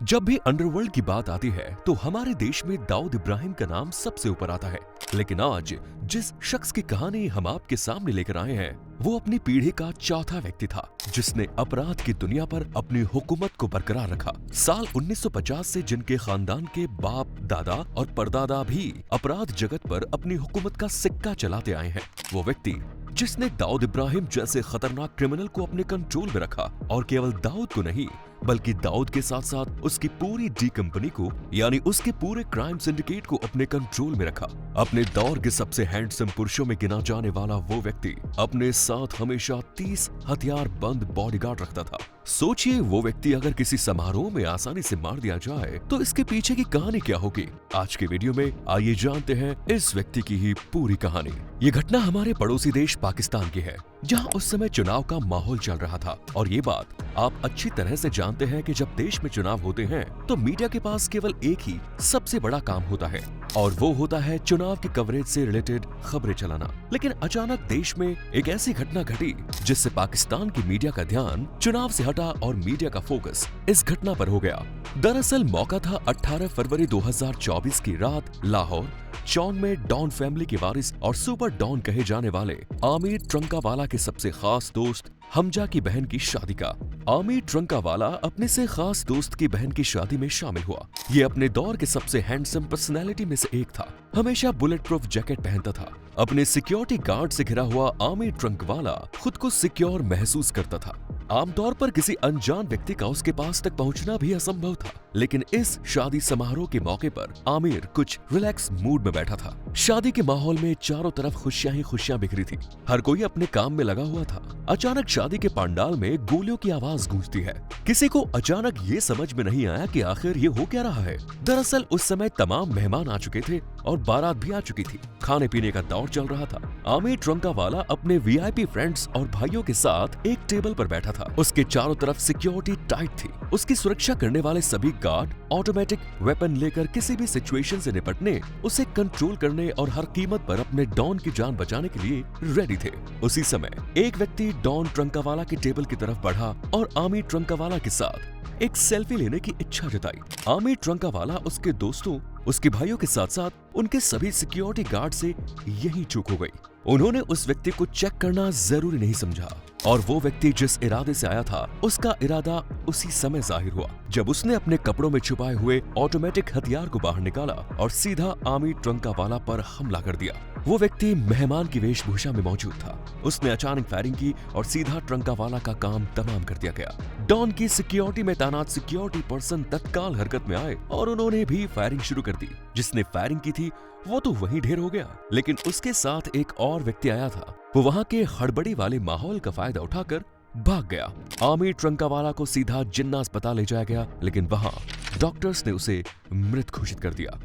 जब भी अंडरवर्ल्ड की बात आती है तो हमारे देश में दाऊद इब्राहिम का नाम सबसे ऊपर आता है। लेकिन आज जिस शख्स की कहानी हम आपके सामने लेकर आए हैं वो अपनी पीढ़ी का चौथा व्यक्ति था जिसने अपराध की दुनिया पर अपनी हुकूमत को बरकरार रखा। साल 1950 से जिनके खानदान के बाप, दादा और परदादा भी अपराध जगत पर अपनी हुकूमत का सिक्का चलाते आए हैं, वो व्यक्ति जिसने दाऊद इब्राहिम जैसे खतरनाक क्रिमिनल को अपने कंट्रोल में रखा और केवल दाऊद को नहीं बल्कि दाऊद के साथ साथ उसकी पूरी डी कंपनी को यानी उसके पूरे क्राइम सिंडिकेट को अपने कंट्रोल में रखा। अपने दौर के सबसे हैंडसम पुरुषों में गिना जाने वाला वो व्यक्ति अपने साथ हमेशा 30 हथियार बंद बॉडीगार्ड रखता था। सोचिए वो व्यक्ति अगर किसी समारोह में आसानी से मार दिया जाए तो इसके पीछे की कहानी क्या होगी। आज के वीडियो में आइए जानते हैं इस व्यक्ति की ही पूरी कहानी। ये घटना हमारे पड़ोसी देश पाकिस्तान की है जहां उस समय चुनाव का माहौल चल रहा था और ये बात आप अच्छी तरह से जानते हैं कि जब देश में चुनाव होते हैं तो मीडिया के पास केवल एक ही सबसे बड़ा काम होता है और वो होता है चुनाव की कवरेज से रिलेटेड खबरें चलाना। लेकिन अचानक देश में एक ऐसी घटना घटी जिससे पाकिस्तान की मीडिया का ध्यान चुनाव से हटा और मीडिया का फोकस इस घटना पर हो गया। दरअसल मौका था 18 फरवरी 2024 की रात लाहौर चौन में डॉन फैमिली के वारिस और सुपर डॉन कहे जाने वाले आमिर ट्रंकावाला के सबसे खास दोस्त हमजा की बहन की शादी का। आमिर ट्रंकावाला अपने से खास दोस्त की बहन की शादी में शामिल हुआ। ये अपने दौर के सबसे हैंडसम पर्सनैलिटी में से एक था। हमेशा बुलेट प्रूफ जैकेट पहनता था। अपने सिक्योरिटी गार्ड से घिरा हुआ आमिर ट्रंकावाला खुद को सिक्योर महसूस करता था। आमतौर पर किसी अनजान व्यक्ति का उसके पास तक पहुंचना भी असंभव था, लेकिन इस शादी समारोह के मौके पर आमिर कुछ रिलैक्स मूड में बैठा था। शादी के माहौल में चारों तरफ खुशियां ही खुशियां बिखरी थी। हर कोई अपने काम में लगा हुआ था। अचानक शादी के पंडाल में गोलियों की आवाज गूंजती है। किसी को अचानक ये समझ में नहीं आया कि आखिर ये हो क्या रहा है। दरअसल उस समय तमाम मेहमान आ चुके थे और बारात भी आ चुकी थी। खाने पीने का दौर चल रहा था। आमिर ट्रंकावाला अपने वीआईपी फ्रेंड्स और भाइयों के साथ एक टेबल पर बैठा था। उसके चारों तरफ सिक्योरिटी टाइट थी। उसकी सुरक्षा करने वाले सभी गार्ड ऑटोमेटिक वेपन लेकर किसी भी सिचुएशन से निपटने, उसे कंट्रोल करने और हर कीमत पर अपने डॉन की जान बचाने के लिए रेडी थे। उसी समय एक व्यक्ति डॉन ट्रंकावाला की टेबल की तरफ बढ़ा और आमिर ट्रंकावाला के साथ एक सेल्फी लेने की इच्छा जताई। आमिर ट्रंकावाला उसके दोस्तों, उसके भाइयों के साथ साथ उनके सभी सिक्योरिटी गार्ड से यही चूक हो गई। उन्होंने उस व्यक्ति को चेक करना जरूरी नहीं समझा और वो व्यक्ति जिस इरादे से आया था उसका इरादा उसी समय जाहिर हुआ जब उसने अपने कपड़ों में छुपाए हुए ऑटोमेटिक हथियार को बाहर निकाला और सीधा आमिर ट्रंकावाला पर हमला कर दिया। वो व्यक्ति मेहमान की वेशभूषा में मौजूद था। उसने अचानक फायरिंग की और सीधा ट्रंकावाला का काम तमाम कर दिया गया। डॉन की सिक्योरिटी में तैनात सिक्योरिटी पर्सन तत्काल हरकत में आए और उन्होंने भी फायरिंग शुरू कर दी। जिसने फायरिंग की थी वो तो वहीं ढेर हो गया, लेकिन उसके साथ एक और व्यक्ति आया था। वो वहां के हड़बड़ी वाले माहौल का फायदा उठाकर भाग गया। आमिर ट्रंकावाला को सीधा जिन्ना अस्पताल ले जाया गया, लेकिन वहां डॉक्टर्स ने उसे मृत घोषित कर दिया।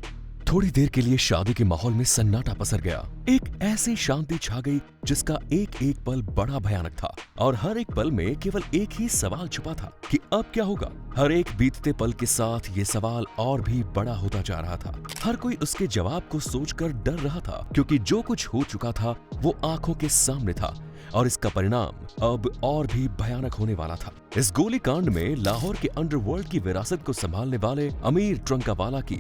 थोड़ी देर के लिए शादी के माहौल में सन्नाटा पसर गया। एक ऐसी शांति छा गई जिसका एक एक पल बड़ा भयानक था और हर एक पल में केवल एक ही सवाल छुपा था कि अब क्या होगा। हर एक बीतते पल के साथ ये सवाल और भी बड़ा होता जा रहा था। हर कोई उसके जवाब को सोचकर डर रहा था क्योंकि जो कुछ हो चुका था वो आंखों के सामने था और इसका परिणाम अब और भी भयानक होने वाला था। इस गोलीकांड में लाहौर के अंडरवर्ल्ड की विरासत को संभालने वाले आमिर ट्रंकावाला की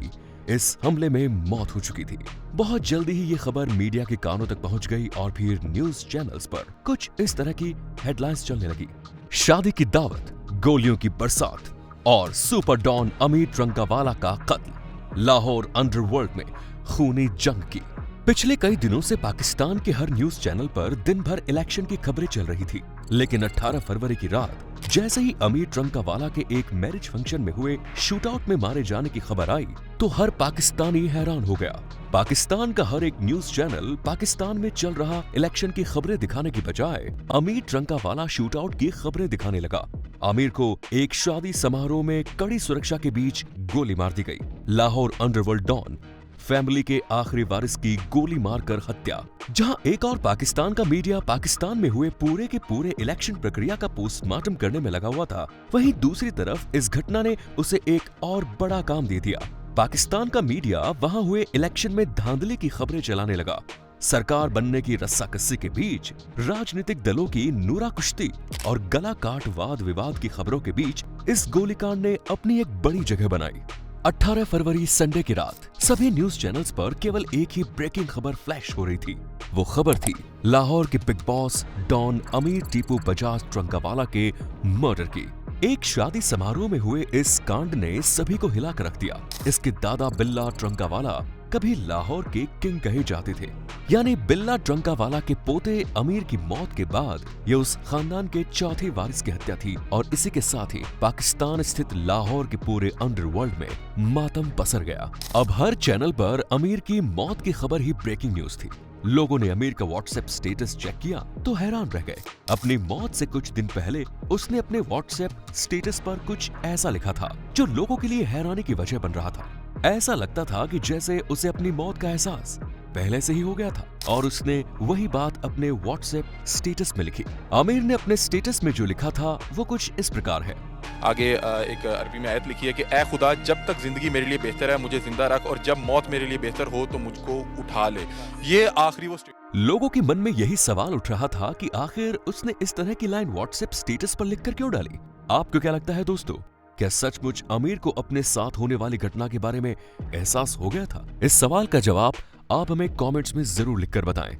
इस हमले में मौत हो चुकी थी। बहुत जल्दी ही ये खबर मीडिया के कानों तक पहुंच गई और फिर न्यूज चैनल्स पर कुछ इस तरह की हेडलाइंस चलने लगी। शादी की दावत, गोलियों की बरसात और सुपर डॉन आमिर ट्रंकावाला का कत्ल। लाहौर अंडरवर्ल्ड में खूनी जंग की। पिछले कई दिनों से पाकिस्तान के हर न्यूज चैनल पर दिन भर इलेक्शन की खबरें चल रही थी, लेकिन 18 फरवरी की रात जैसे ही आमिर ट्रंकावाला के एक मैरिज फंक्शन में हुए शूटआउट में मारे जाने की खबर आई तो हर पाकिस्तानी हैरान हो गया। पाकिस्तान का हर एक न्यूज चैनल पाकिस्तान में चल रहा इलेक्शन की खबरें दिखाने की बजाय आमिर ट्रंकावाला शूटआउट की खबरें दिखाने लगा। आमिर को एक शादी समारोह में कड़ी सुरक्षा के बीच गोली मार दी गई। लाहौर अंडरवर्ल्ड डॉन फैमिली के आखिरी वारिस की गोली मारकर हत्या। जहां एक और पाकिस्तान का मीडिया पाकिस्तान में हुए पूरे के पूरे इलेक्शन प्रक्रिया का पोस्टमार्टम करने में लगा हुआ था, वहीं दूसरी तरफ इस घटना ने उसे एक और बड़ा काम दे दिया। पाकिस्तान का मीडिया वहां हुए इलेक्शन में धांधली की खबरें चलाने लगा। सरकार बनने की रस्साकस्सी के बीच राजनीतिक दलों की नूरा कुश्ती और गला काट वाद विवाद की खबरों के बीच इस गोलीकांड ने अपनी एक बड़ी जगह बनाई। 18 फरवरी संडे की रात सभी न्यूज चैनल्स पर केवल एक ही ब्रेकिंग खबर फ्लैश हो रही थी। वो खबर थी लाहौर के बिग बॉस डॉन अमीर टीपू बजाज ट्रंकावाला के मर्डर की। एक शादी समारोह में हुए इस कांड ने सभी को हिला कर रख दिया। इसके दादा बिल्ला ट्रंकावाला कभी लाहौर के किंग कहे जाते थे, यानी बिल्ला ट्रंकावाला के पोते अमीर की मौत के बाद ये उस खानदान के चौथे वारिस की हत्या थी और इसी के साथ ही पाकिस्तान स्थित लाहौर के पूरे अंडरवर्ल्ड में मातम पसर गया। अब हर चैनल पर अमीर की मौत की खबर ही ब्रेकिंग न्यूज थी। लोगों ने अमीर का व्हाट्सएप स्टेटस चेक किया तो हैरान रह गए। अपनी मौत से कुछ दिन पहले उसने अपने व्हाट्सएप स्टेटस पर कुछ ऐसा लिखा था जो लोगों के लिए हैरानी की वजह बन रहा था। ऐसा लगता था कि जैसे उसे अपनी मौत का एहसास पहले से ही हो गया था और उसने वही बात अपने व्हाट्सएप स्टेटस में लिखी। आमिर ने अपने स्टेटस में जो लिखा था वो कुछ इस प्रकार है। आगे एक अरबी में आयत लिखी है कि ए खुदा, जब तक जिंदगी मेरे लिए बेहतर है मुझे जिंदा रख, और जब मौत मेरे लिए बेहतर हो तो मुझको उठा ले। ये आखिरी वो लोगों के मन में यही सवाल उठ रहा था कि आखिर उसने इस तरह की लाइन व्हाट्सएप स्टेटस पर लिखकर क्यों डाली। आपको क्या लगता है दोस्तों, क्या सचमुच आमिर को अपने साथ होने वाली घटना के बारे में एहसास हो गया था? इस सवाल का जवाब आप हमें कमेंट्स में जरूर लिखकर बताएं।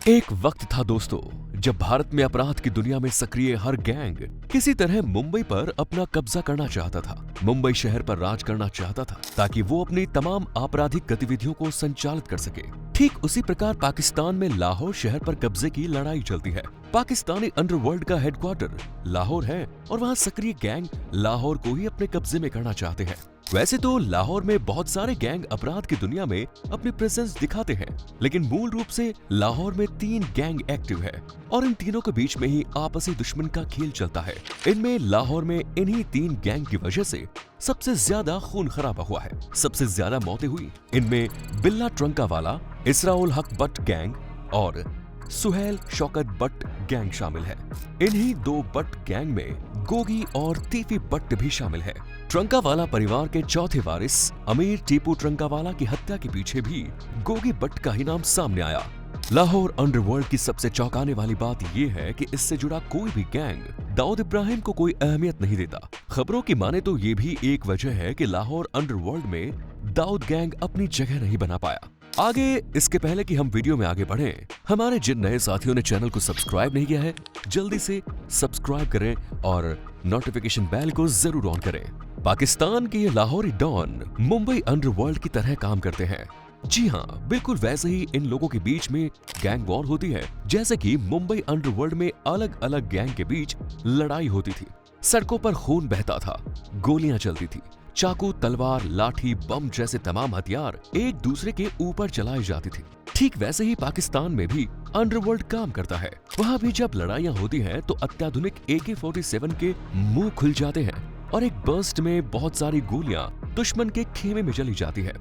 एक वक्त था दोस्तों जब भारत में अपराध की दुनिया में सक्रिय हर गैंग किसी तरह मुंबई पर अपना कब्जा करना चाहता था। मुंबई शहर पर राज करना चाहता था ताकि वो अपनी तमाम आपराधिक गतिविधियों को संचालित कर सके। ठीक उसी प्रकार पाकिस्तान में लाहौर शहर पर कब्जे की लड़ाई चलती है। पाकिस्तानी अंडरवर्ल्ड का हेडक्वार्टर लाहौर है और वहाँ सक्रिय गैंग लाहौर को ही अपने कब्जे में करना चाहते हैं। वैसे तो लाहौर में बहुत सारे गैंग अपराध की दुनिया में अपनी प्रेजेंस दिखाते हैं, लेकिन मूल रूप से लाहौर में 3 गैंग एक्टिव है और इन तीनों के बीच में ही आपसी दुश्मन का खेल चलता है। इनमें लाहौर में इन्हीं 3 गैंग की वजह से सबसे ज्यादा खून खराबा हुआ है, सबसे ज्यादा मौतें हुई। इनमें बिल्ला ट्रंकावाला, इसराउल हक बट गैंग और सुहेल शौकत बट गैंग शामिल है। इन्हीं 2 बट गैंग में गोगी और तीफी बट भी शामिल है। ट्रंकावाला परिवार के चौथे वारिस अमीर टीपू ट्रंकावाला की हत्या के पीछे भी गोगी बट का ही नाम सामने आया। लाहौर अंडरवर्ल्ड की सबसे चौंकाने वाली बात यह है कि इससे जुड़ा कोई भी गैंग दाऊद इब्राहिम को कोई अहमियत नहीं देता। खबरों की माने तो ये भी एक वजह है कि लाहौर अंडरवर्ल्ड में दाऊद गैंग अपनी जगह नहीं बना पाया। आगे इसके पहले कि हम वीडियो में आगे बढ़ें, हमारे जिन नए साथियों ने चैनल को सब्सक्राइब नहीं किया है जल्दी से सब्सक्राइब करें और नोटिफिकेशन बेल को जरूर ऑन करें। पाकिस्तान के ये लाहौरी डॉन मुंबई अंडरवर्ल्ड की तरह काम करते हैं। जी हाँ, बिल्कुल वैसे ही इन लोगों के बीच में गैंग वॉर होती है जैसे कि मुंबई अंडरवर्ल्ड में अलग अलग गैंग के बीच लड़ाई होती थी। सड़कों पर खून बहता था, गोलियां चलती थी, चाकू, तलवार, लाठी, बम जैसे तमाम हथियार एक दूसरे के ऊपर चलाई जाती थी। ठीक वैसे ही पाकिस्तान में भी अंडरवर्ल्ड काम करता है। वहाँ भी जब लड़ाइयाँ होती हैं तो अत्याधुनिक AK-47 के मुंह खुल जाते हैं और एक बर्स्ट में बहुत सारी गोलियां दुश्मन के खेमे में चली जाती है।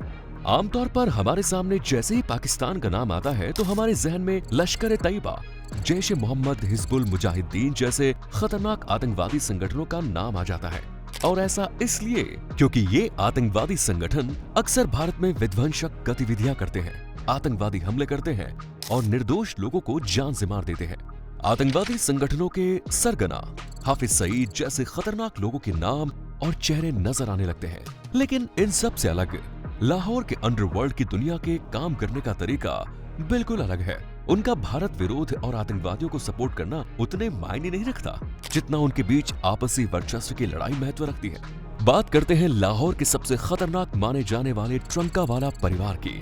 आमतौर पर हमारे सामने जैसे ही पाकिस्तान का नाम आता है तो हमारे जहन में लश्कर तैयबा, जैश ए मोहम्मद, हिजबुल मुजाहिदीन जैसे खतरनाक आतंकवादी संगठनों का नाम आ जाता है। और ऐसा इसलिए क्योंकि ये आतंकवादी संगठन अक्सर भारत में विध्वंसक गतिविधियां करते हैं, आतंकवादी हमले करते हैं और निर्दोष लोगों को जान से मार देते हैं। आतंकवादी संगठनों के सरगना हाफिज सईद जैसे खतरनाक लोगों के नाम और चेहरे नजर आने लगते हैं। लेकिन इन सब से अलग लाहौर के अंडरवर्ल्ड की दुनिया के काम करने का तरीका बिल्कुल अलग है। उनका भारत विरोध और आतंकवादियों को सपोर्ट करना उतने मायने नहीं रखता जितना उनके बीच आपसी वर्चस्व की लड़ाई महत्व रखती है। बात करते हैं लाहौर के सबसे खतरनाक माने जाने वाले ट्रंकावाला परिवार की।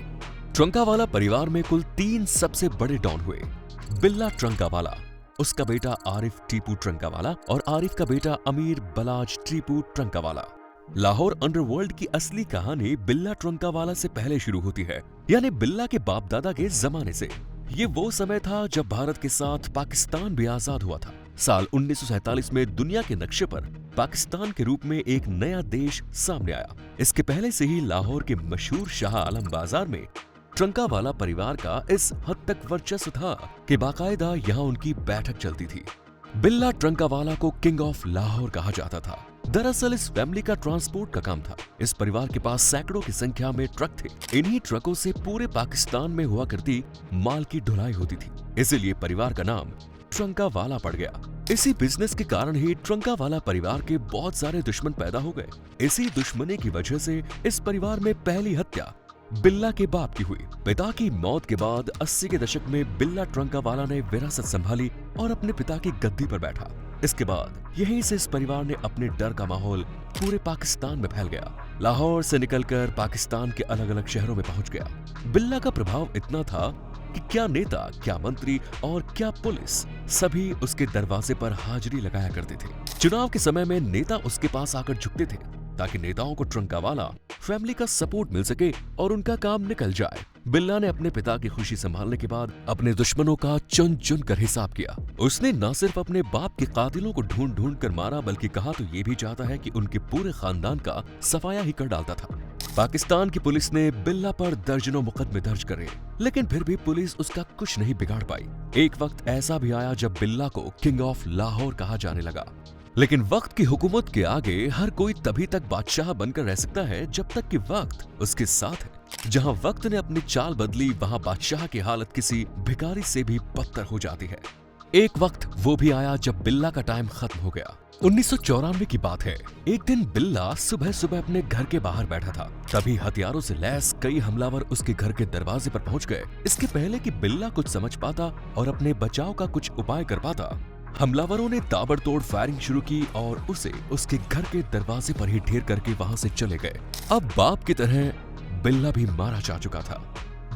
ट्रंकावाला परिवार में कुल 3 सबसे बड़े डॉन हुए। बिल्ला ट्रंकावाला, उसका बेटा आरिफ टीपू ट्रंकावाला और आरिफ का बेटा अमीर बलाज टीपू ट्रंकावाला। लाहौर अंडरवर्ल्ड की असली कहानी बिल्ला ट्रंकावाला से पहले शुरू होती है, यानी बिल्ला के बाप दादा के जमाने से। ये वो समय था जब भारत के साथ पाकिस्तान भी आजाद हुआ था। साल 1947 में दुनिया के नक्शे पर पाकिस्तान के रूप में एक नया देश सामने आया। इसके पहले से ही लाहौर के मशहूर शाह आलम बाजार में ट्रंकावाला परिवार का इस हद तक वर्चस्व था कि बाकायदा यहाँ उनकी बैठक चलती थी। बिल्ला ट्रंकावाला को किंग ऑफ लाहौर कहा जाता था। दरअसल इस फैमिली का ट्रांसपोर्ट का काम था। इस परिवार के पास सैकड़ों की संख्या में ट्रक थे। इन्हीं ट्रकों से पूरे पाकिस्तान में हुआ करती माल की ढुलाई होती थी, इसीलिए परिवार का नाम ट्रंकावाला पड़ गया। इसी बिजनेस के कारण ही ट्रंकावाला परिवार के बहुत सारे दुश्मन पैदा हो गए। इसी दुश्मनी की वजह से इस परिवार में पहली हत्या बिल्ला के बाप की हुई। पिता की मौत के बाद 80 के दशक में बिल्ला ट्रंकावाला ने विरासत संभाली और अपने पिता की गद्दी पर बैठा। इसके बाद यहीं से इस परिवार ने अपने डर का माहौल पूरे पाकिस्तान में फैल गया। लाहौर से निकलकर पाकिस्तान के अलग अलग शहरों में पहुंच गया। बिल्ला का प्रभाव इतना था कि क्या नेता, क्या मंत्री और क्या पुलिस सभी उसके दरवाजे पर हाजिरी लगाया करते थे। चुनाव के समय में नेता उसके पास आकर झुकते थे ताकि नेताओं को ट्रंकावाला फैमिली का सपोर्ट मिल सके और उनका काम निकल जाए। बिल्ला ने अपने पिता की खुशी संभालने के बाद अपने दुश्मनों का चुन चुन कर हिसाब किया। उसने न सिर्फ अपने बाप के कातिलों को ढूंढ ढूंढ कर मारा, बल्कि कहा तो ये भी चाहता है कि उनके पूरे खानदान का सफाया ही कर डालता था। पाकिस्तान की पुलिस ने बिल्ला पर दर्जनों मुकदमे दर्ज करे, लेकिन फिर भी पुलिस उसका कुछ नहीं बिगाड़ पाई। एक वक्त ऐसा भी आया जब बिल्ला को किंग ऑफ लाहौर कहा जाने लगा। लेकिन वक्त की हुकूमत के आगे हर कोई तभी तक बादशाह बनकर रह सकता है जब तक कि वक्त उसके साथ है। जहां वक्त ने अपनी चाल बदली, वहां बादशाह की हालत किसी भिखारी से भी बदतर हो जाती है। एक वक्त वो भी आया जब बिल्ला का टाइम खत्म हो गया। 1994 की बात है। एक दिन बिल्ला सुबह सुबह अपने घर के बाहर बैठा था, तभी हथियारों से लैस कई हमलावर उसके घर के दरवाजे पर पहुंच गए। इसके पहले कि बिल्ला कुछ समझ पाता और अपने बचाव का कुछ उपाय कर पाता, हमलावरों ने ताबड़तोड़ फायरिंग शुरू की और उसे उसके घर के दरवाजे पर ही ढेर करके वहां से चले गए। अब बाप की तरह बिल्ला भी मारा जा चुका था।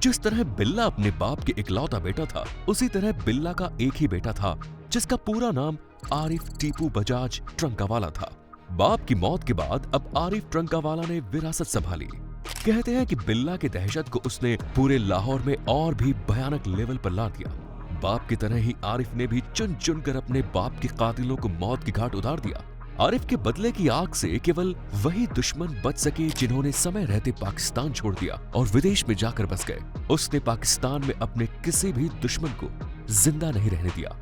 जिस तरह बिल्ला अपने बाप के इकलौता बेटा था, उसी तरह बिल्ला का एक ही बेटा था जिसका पूरा नाम आरिफ टीपू बजाज ट्रंकावाला था। बाप की मौत के बाद अब आरिफ ट्रंकावाला ने विरासत संभाली। कहते हैं कि बिल्ला की दहशत को उसने पूरे लाहौर में और भी भयानक लेवल पर ला दिया। बाप की तरह ही आरिफ ने भी चुन चुन कर अपने बाप के कातिलों को मौत की घाट उतार दिया। आरिफ के बदले की आग से केवल वही दुश्मन बच सके जिन्होंने समय रहते पाकिस्तान छोड़ दिया और विदेश में जाकर बस गए। उसने पाकिस्तान में अपने किसी भी दुश्मन को जिंदा नहीं रहने दिया।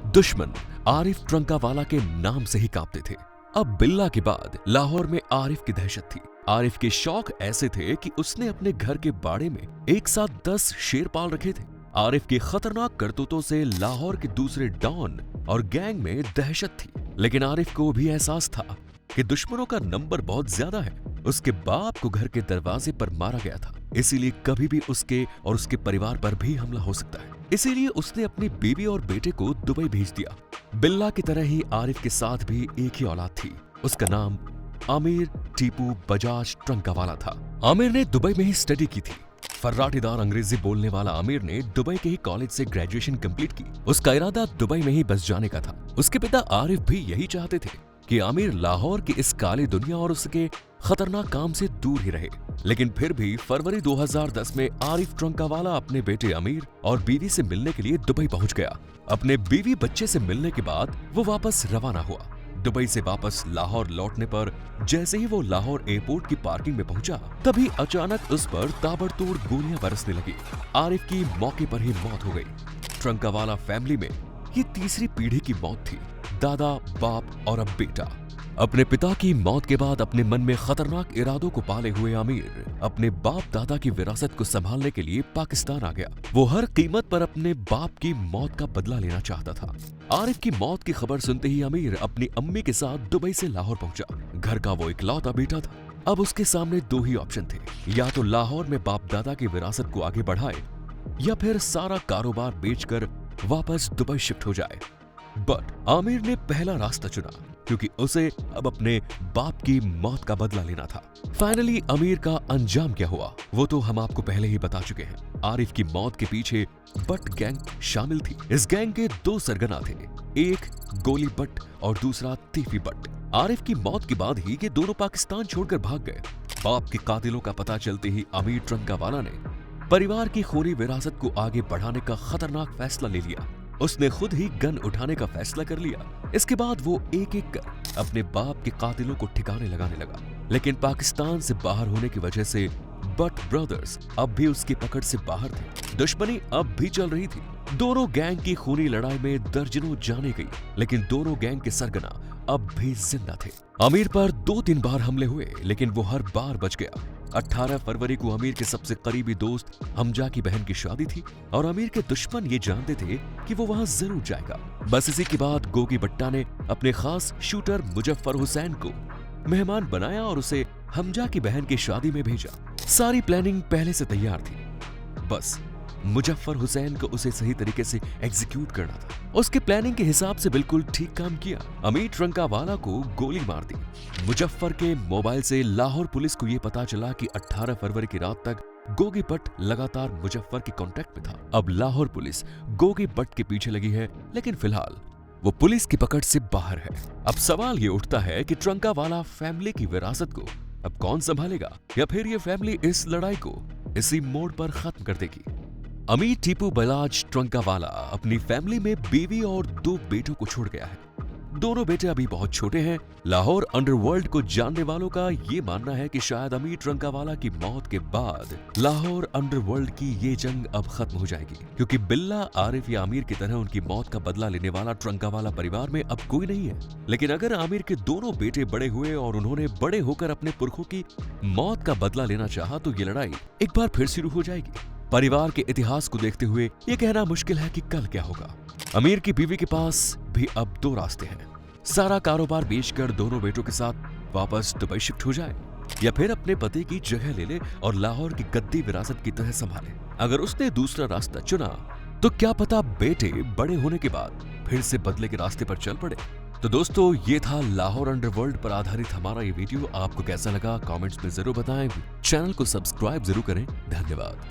दुश्मन आरिफ ट्रंकावाला के नाम से ही कांपते थे। अब बिल्ला के बाद लाहौर में आरिफ की दहशत थी। आरिफ के शौक ऐसे थे कि उसने अपने घर के बाड़े में एक साथ 10 शेर पाल रखे थे। आरिफ की खतरनाक करतूतों से लाहौर के दूसरे डॉन और गैंग में दहशत थी, लेकिन आरिफ को भी एहसास था कि दुश्मनों का नंबर बहुत ज्यादा है। उसके बाप को घर के दरवाजे पर मारा गया था, इसीलिए कभी भी उसके और उसके परिवार पर भी हमला हो सकता है। इसीलिए उसने अपनी बीवी और बेटे को दुबई भेज दिया। बिल्ला की तरह ही आरिफ के साथ भी एक ही औलाद थी। उसका नाम आमिर टीपू बजाज ट्रंकावाला था। आमिर ने दुबई में ही स्टडी की थी। फर्राटेदार अंग्रेजी बोलने वाला आमिर ने दुबई के ही कॉलेज से ग्रेजुएशन कंप्लीट की। उसका इरादा दुबई में ही बस जाने का था। उसके पिता आरिफ भी यही चाहते थे कि आमिर लाहौर की इस काली दुनिया और उसके खतरनाक काम से दूर ही रहे। लेकिन फिर भी फरवरी 2010 में आरिफ ट्रंकावाला अपने बेटे आमिर और बीवी से मिलने के लिए दुबई पहुंच गया। अपने बीवी बच्चे से मिलने के बाद वो वापस रवाना हुआ। दुबई से वापस लाहौर लौटने पर जैसे ही वो लाहौर एयरपोर्ट की पार्किंग में पहुंचा, तभी अचानक उस पर ताबड़तोड़ गोलियां बरसने लगी। आरिफ की मौके पर ही मौत हो गई। ट्रंकावाला फैमिली में ये तीसरी पीढ़ी की मौत थी। दादा, बाप और अब बेटा। अपने पिता की मौत के बाद अपने मन में खतरनाक इरादों को पाले हुए आमिर अपने बाप दादा की विरासत को संभालने के लिए पाकिस्तान आ गया। वो हर कीमत पर अपने बाप की मौत का बदला लेना चाहता था। आरिफ की मौत की खबर सुनते ही आमिर अपनी अम्मी के साथ दुबई से लाहौर पहुंचा। घर का वो इकलौता बेटा था। अब उसके सामने दो ही ऑप्शन थे, या तो लाहौर में बाप दादा की विरासत को आगे बढ़ाए या फिर सारा कारोबार बेचकर वापस दुबई शिफ्ट हो जाए। बट आमिर ने पहला रास्ता चुना क्योंकि उसे अब अपने बाप की मौत का बदला लेना था। फाइनली आमिर का अंजाम क्या हुआ वो तो हम आपको पहले ही बता चुके हैं। आरिफ की मौत के पीछे बट गैंग शामिल थी। इस गैंग के दो सरगना थे, एक गोली बट और दूसरा तीफी बट। आरिफ की मौत के बाद ही ये दोनों पाकिस्तान छोड़कर भाग गए। बाप के कातिलों का पता चलते ही आमिर ट्रंकावाला ने परिवार की खूनी विरासत को आगे बढ़ाने का खतरनाक फैसला ले लिया। उसने खुद ही गन उठाने का फैसला कर लिया। इसके बाद वो एक एक कर अपने बाप के कातिलों को ठिकाने लगाने लगा। लेकिन पाकिस्तान से बाहर होने की वजह से बट ब्रदर्स अब भी उसकी पकड़ से बाहर थे। दुश्मनी अब भी चल रही थी। दोनों गैंग की खूनी लड़ाई में दर्जनों जाने गई, लेकिन दोनों गैंग के सरगना अब भी जिंदा थे। आमिर पर 2-3 बार हमले हुए, लेकिन वो हर बार बच गया। 18 फरवरी को आमिर के सबसे करीबी दोस्त हमजा की बहन की शादी थी और आमिर के दुश्मन ये जानते थे कि वो वहां जरूर जाएगा। बस इसी के बाद गोगी बट्टा ने अपने खास शूटर मुजफ्फर हुसैन को मेहमान बनाया और उसे हमजा की बहन की शादी में भेजा। सारी प्लानिंग पहले से तैयार थी, बस मुजफ्फर हुसैन को उसे सही तरीके से एग्जीक्यूट करना था। उसके प्लानिंग के हिसाब से बिल्कुल ठीक काम किया। अमिर ट्रंकावाला को गोली मार दी। मुजफ्फर के मोबाइल से लाहौर पुलिस को यह पता चला कि 18 फरवरी की रात तक गोगी भट्ट लगातार मुजफ्फर के कांटेक्ट में था। अब लाहौर पुलिस गोगी भट्ट के पीछे लगी है, लेकिन फिलहाल वो पुलिस की पकड़ से बाहर है। अब सवाल ये उठता है कि ट्रंकावाला फैमिली की विरासत को अब कौन संभालेगा, या फिर ये फैमिली इस लड़ाई को इसी मोड़ पर खत्म कर देगी। अमीर टीपू बलाज ट्रंकावाला अपनी फैमिली में बीवी और 2 बेटों को छोड़ गया है। दोनों बेटे अभी बहुत छोटे हैं। लाहौर अंडरवर्ल्ड को जानने वालों का ये मानना है कि शायद अमीर ट्रंकावाला की मौत के बाद लाहौर अंडरवर्ल्ड की ये जंग अब खत्म हो जाएगी, क्योंकि बिल्ला, आरिफ या आमिर की तरह उनकी मौत का बदला लेने वाला ट्रंकावाला परिवार में अब कोई नहीं है। लेकिन अगर आमिर के दोनों बेटे बड़े हुए और उन्होंने बड़े होकर अपने पुरखों की मौत का बदला लेना चाहा, तो ये लड़ाई एक बार फिर शुरू हो जाएगी। परिवार के इतिहास को देखते हुए ये कहना मुश्किल है कि कल क्या होगा। अमीर की बीवी के पास भी अब 2 रास्ते हैं। सारा कारोबार बेचकर दोनों बेटों के साथ वापस दुबई शिफ्ट हो जाए, या फिर अपने पति की जगह ले ले और लाहौर की गद्दी विरासत की तरह संभाले। अगर उसने दूसरा रास्ता चुना तो क्या पता बेटे बड़े होने के बाद फिर से बदले के रास्ते पर चल पड़े। तो दोस्तों, ये था लाहौर अंडरवर्ल्ड पर आधारित हमारा ये वीडियो। आपको कैसा लगा कमेंट्स में जरूर बताएं। चैनल को सब्सक्राइब जरूर करें। धन्यवाद।